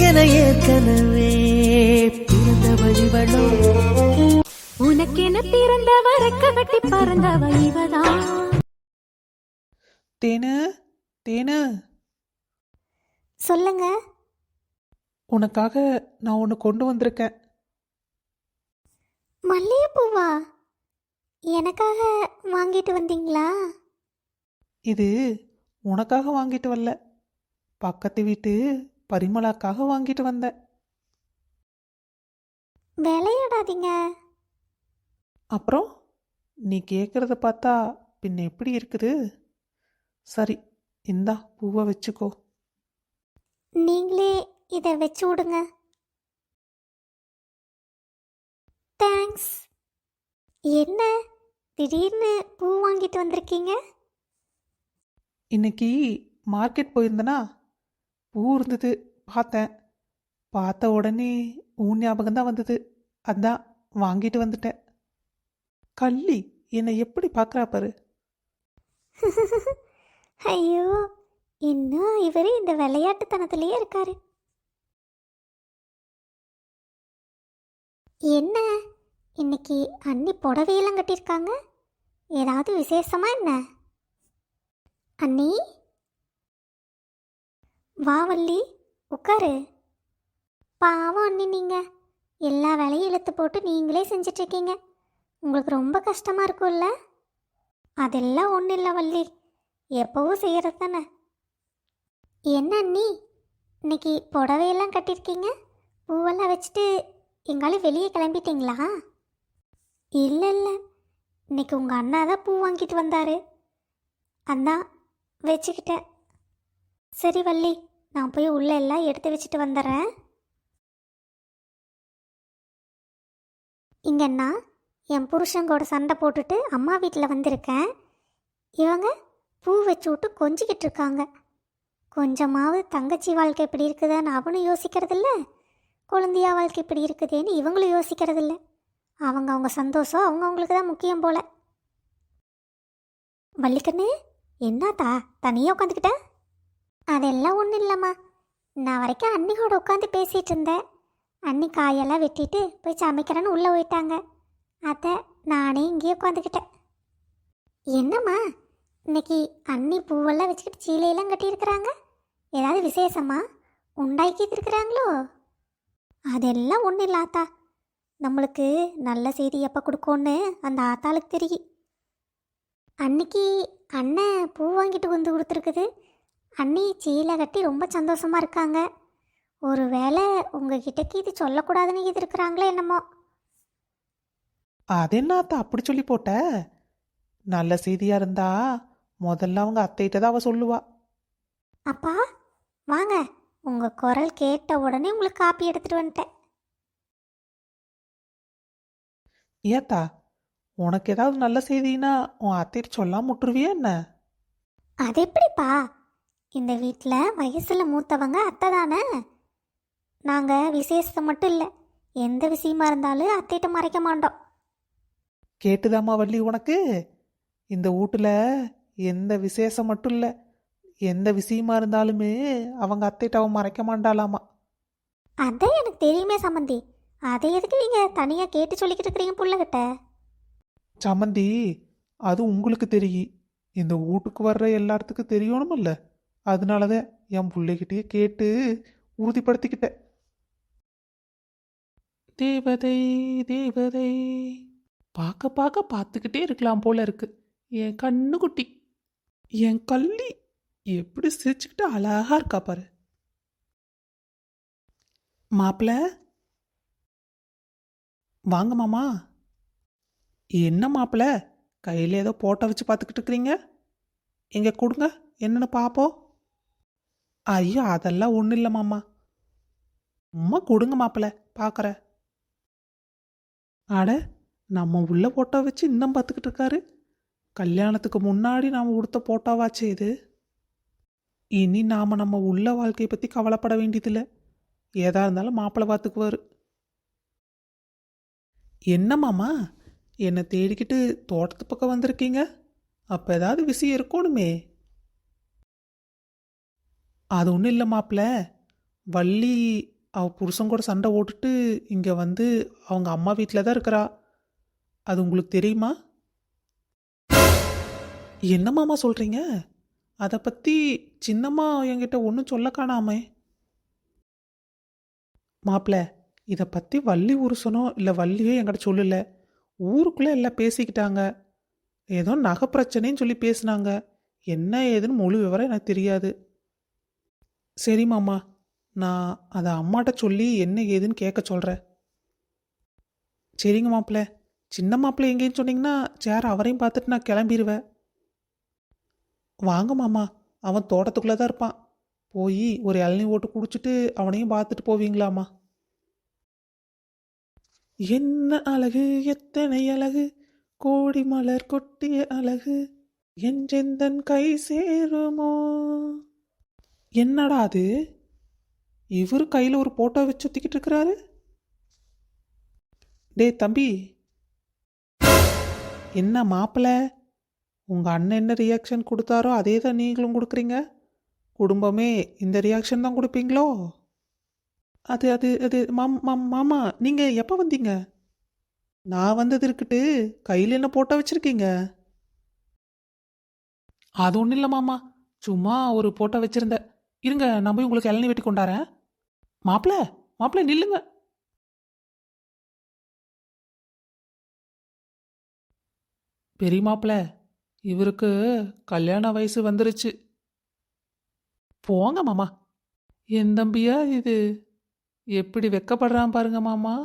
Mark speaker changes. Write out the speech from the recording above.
Speaker 1: என ஏற்கனவே பிறந்தவள் இவளோ.
Speaker 2: உனக்கென பிறந்தவ ரெக்க கட்டி பறந்தவ இவதான்.
Speaker 3: தேனு தேனு,
Speaker 4: சொல்லுங்க.
Speaker 3: உனக்காக நான் ஒன்று கொண்டு வந்திருக்கேன்.
Speaker 4: மல்லிகைப்பூவா? எனக்காக வாங்கிட்டு வந்தீங்களா?
Speaker 3: இது உனக்காக வாங்கிட்டு வரல, பக்கத்து வீட்டு பரிமளாக்காக வாங்கிட்டு வந்தேன்.
Speaker 4: விளையாடாதீங்க.
Speaker 3: அப்புறம் நீ கேட்குறத பார்த்தா பின்ன எப்படி இருக்குது? சரி, இந்தா பூவை வச்சுக்கோ.
Speaker 4: நீங்களே இதை வச்சு விடுங்க. தேங்க்ஸ். என்ன திடீர்னு பூ வாங்கிட்டு வந்திருக்கீங்க?
Speaker 3: இன்னைக்கு மார்க்கெட் போயிருந்தனா, பூ இருந்தது பார்த்தேன். பார்த்த உடனே உன் ஞாபகம் தான் வந்தது, அதான் வாங்கிட்டு வந்துட்டேன். கள்ளி என்னை எப்படி பார்க்குறா பாரு.
Speaker 4: ஐயோ, இன்னும் இவர் இந்த விளையாட்டுத்தனத்திலேயே இருக்காரு. என்ன இன்னைக்கு அண்ணி புடவையெல்லாம் கட்டியிருக்காங்க? ஏதாவது விசேஷமா என்ன? அண்ணி வா வள்ளி, உட்காரு. பாவம் அண்ணி, நீங்கள் எல்லா வேலையும் இழுத்து போட்டு நீங்களே செஞ்சிட்ருக்கீங்க. உங்களுக்கு ரொம்ப கஷ்டமாக இருக்கும்ல? அதெல்லாம் ஒன்றும் இல்லை வள்ளி, எப்போவும் செய்கிறது தானே. என்ன அண்ணி இன்னைக்கு புடவையெல்லாம் கட்டியிருக்கீங்க, பூவெல்லாம் வச்சுட்டு எங்காலும் வெளியே கிளம்பிட்டீங்களா? இல்லை இல்லை, இன்னைக்கு உங்கள் அண்ணா தான் பூ வாங்கிட்டு வந்தார், அதான் வச்சுக்கிட்டேன். சரி வள்ளி, நான் போய் உள்ளே எல்லாம் எடுத்து வச்சுட்டு வந்துடுறேன். இங்கன்னா என் புருஷங்கோட சண்டை போட்டுட்டு அம்மா வீட்டில் வந்திருக்கேன். இவங்க பூ வச்சு விட்டு கொஞ்சிக்கிட்டு இருக்காங்க. கொஞ்சமாவது தங்கச்சி வாழ்க்கை இப்படி இருக்குதான்னு அவனும் யோசிக்கிறதில்ல, குழந்தையா வாழ்க்கை இப்படி இருக்குதேன்னு இவங்களும் யோசிக்கிறதில்ல. அவங்க சந்தோஷம் அவங்களுக்கு தான் முக்கியம் போல. வள்ளிக்கண்ணு, என்னத்தா தனியாக உட்காந்துக்கிட்டேன்? அதெல்லாம் ஒன்றும் இல்லைம்மா, நான் வரைக்கும் அன்னியோட உட்காந்து பேசிகிட்டு இருந்தேன். அன்னி காயெல்லாம் வெட்டிட்டு போய் சமைக்கிறேன்னு உள்ளே போயிட்டாங்க. அதை நானே இங்கேயே உட்காந்துக்கிட்டேன். என்னம்மா இன்னைக்கு அன்னி பூவெல்லாம் வச்சுக்கிட்டு சீலையெல்லாம் கட்டியிருக்கிறாங்க? ஏதாவது விசேஷமா உண்டாக்கிட்டு இருக்கிறாங்களோ? அதெல்லாம் ஒன்றும் இல்லை ஆத்தா, நம்மளுக்கு நல்ல செய்தி எப்போ கொடுக்கோன்னு அந்த ஆத்தாளுக்கு தெரியும். அன்னைக்கு அண்ணன் பூ வாங்கிட்டு வந்து கொடுத்துருக்குது. அண்ணி சீலை கட்டி ரொம்ப சந்தோஷமாக இருக்காங்க. ஒரு வேளை உங்ககிட்டக்கு இது சொல்லக்கூடாதுன்னு இது இருக்கிறாங்களோ என்னமோ.
Speaker 3: அது என்னத்த அப்படி சொல்லி போட்ட? நல்ல செய்தியாக இருந்தா முதல்ல அவங்க அத்தைகிட்ட தான் அவள் சொல்லுவா.
Speaker 4: அப்பா வாங்க, உங்கள் குரல் கேட்ட உடனே உங்களுக்கு காப்பி எடுத்துகிட்டு வந்துட்டேன்.
Speaker 3: ஏத்தா, உனக்கு ஏதாவது நல்ல செய்தினா உன் அத்தைகிட்ட சொல்லாம விட்டுருவியா என்ன?
Speaker 4: அது எப்படிப்பா? இந்த வீட்டில் வயசில் மூத்தவங்க அத்தை தானே. நாங்கள் விசேஷத்தை மட்டும் இல்லை, எந்த விஷயமா இருந்தாலும் அத்தைகிட்ட மறைக்க மாட்டோம்.
Speaker 3: கேட்டுதாம்மா வள்ளி உனக்கு? இந்த வீட்டில் எந்த விசேஷம் மட்டும் இல்லை, எந்த விஷயமா இருந்தாலுமே அவங்க அத்தைகிட்ட அவன் மறைக்க மாட்டாளாமா.
Speaker 4: அதான் எனக்கு தெரியுமே சம்மந்தி, அதை எதுக்கு நீங்கள் தனியாக கேட்டு சொல்லிக்கிட்டு இருக்கிறீங்க புள்ளகிட்ட?
Speaker 3: சம்மந்தி, அது உங்களுக்கு தெரியும், இந்த வீட்டுக்கு வர்ற எல்லாத்துக்கும் தெரியணுமில்ல, அதனாலதான் என் பிள்ளைகிட்டயே கேட்டு உறுதிப்படுத்திக்கிட்டேன். தேவதை தேவதை, பார்க்க பார்க்க பார்த்துக்கிட்டே இருக்கலாம் போல இருக்கு. என் கண்ணு குட்டி, என் கள்ளி எப்படி சிரிச்சுக்கிட்டு அழகா இருக்கா பாரு. மாப்பிள்ள வாங்க மாமா. என்ன மாப்பிள்ள கையில் ஏதோ போட்டோ வச்சு பார்த்துக்கிட்டு இருக்கிறீங்க? எங்க கொடுங்க, என்னன்னு பார்ப்போம். ஐயோ அதெல்லாம் ஒன்றும் இல்லை மாமா, அம்மா கொடுங்க மாப்பிள்ள பார்க்குற. அட, நம்ம உள்ள போட்டோ வச்சு இன்னும் பார்த்துக்கிட்டு இருக்காரு. கல்யாணத்துக்கு முன்னாடி நாம் கொடுத்த போட்டோவாச்சு இது. இனி நாம் நம்ம உள்ள வாழ்க்கையை பற்றி கவலைப்பட வேண்டியதில்லை, ஏதா இருந்தாலும் மாப்பிள்ளை பார்த்துக்குவார். என்ன மாமா என்னை தேடிக்கிட்டு தோட்டத்து பக்கம் வந்திருக்கீங்க? அப்போ ஏதாவது விஷயம் இருக்கணுமே. அது ஒன்றும் இல்லை மாப்பிள்ள, வள்ளி அவள் புருஷன் கூட சண்டை ஓட்டுட்டு இங்கே வந்து அவங்க அம்மா வீட்டில் தான் இருக்கிறா. அது உங்களுக்கு தெரியுமா? என்ன மாமா சொல்கிறீங்க? அதை பற்றி சின்னம்மா என்கிட்ட ஒன்றும் சொல்ல காணாமே. மாப்பிள்ள, இதை பற்றி வள்ளி உருசனோ இல்லை வள்ளியோ என்கிட்ட சொல்லலை. ஊருக்குள்ளே எல்லாம் பேசிக்கிட்டாங்க. ஏதோ நகை பிரச்சனைன்னு சொல்லி பேசுனாங்க. என்ன ஏதுன்னு முழு விவரம் எனக்கு தெரியாது. சரி மாமா, நான் அதை அம்மாட்ட சொல்லி என்ன ஏதுன்னு கேட்க சொல்கிறேன். சரிங்க மாப்பிள்ள. சின்ன மாப்பிள்ளை எங்கேன்னு சொன்னீங்கன்னா சேர் அவரையும் பார்த்துட்டு நான் கிளம்பிடுவேன். வாங்க மாமா, அவன் தோட்டத்துக்குள்ளே தான் இருப்பான். போய் ஒரு இளநீ ஓட்டு குடிச்சிட்டு அவனையும் பார்த்துட்டு போவீங்களாம்மா? என்ன அழகு, எத்தனை அழகு, கோடி மலர் கொட்டிய அழகு, என்றெந்தன் கை சேருமோ. என்னடா அது, இவரு கையில் ஒரு போட்டோ வச்சு சுற்றிக்கிட்டு இருக்கிறாரு. டே தம்பி, என்ன மாப்பிள்ள, உங்கள் அண்ணன் என்ன ரியாக்ஷன் கொடுத்தாரோ அதே தான் நீங்களும் கொடுக்குறீங்க. குடும்பமே இந்த ரியாக்ஷன் தான் கொடுப்பீங்களோ? அது அது அது மாமா, நீங்கள் எப்போ வந்தீங்க? நான் வந்தது இருக்கட்டு, கையில் என்ன போட்டோ வச்சுருக்கீங்க? அது ஒன்றும் இல்லை மாமா, சும்மா ஒரு போட்டோ வச்சுருந்தேன். இருங்க, நான் போய் உங்களுக்கு இளநீ வெட்டி கொண்டாரேன். மாப்பிள்ள நில்லுங்க. பெரிய மாப்பிள்ள, இவருக்கு கல்யாண வயசு வந்துருச்சு. போங்க மாமா. என் தம்பியா இது எப்படி வெக்கப்படுறான் பாருங்க மாமா.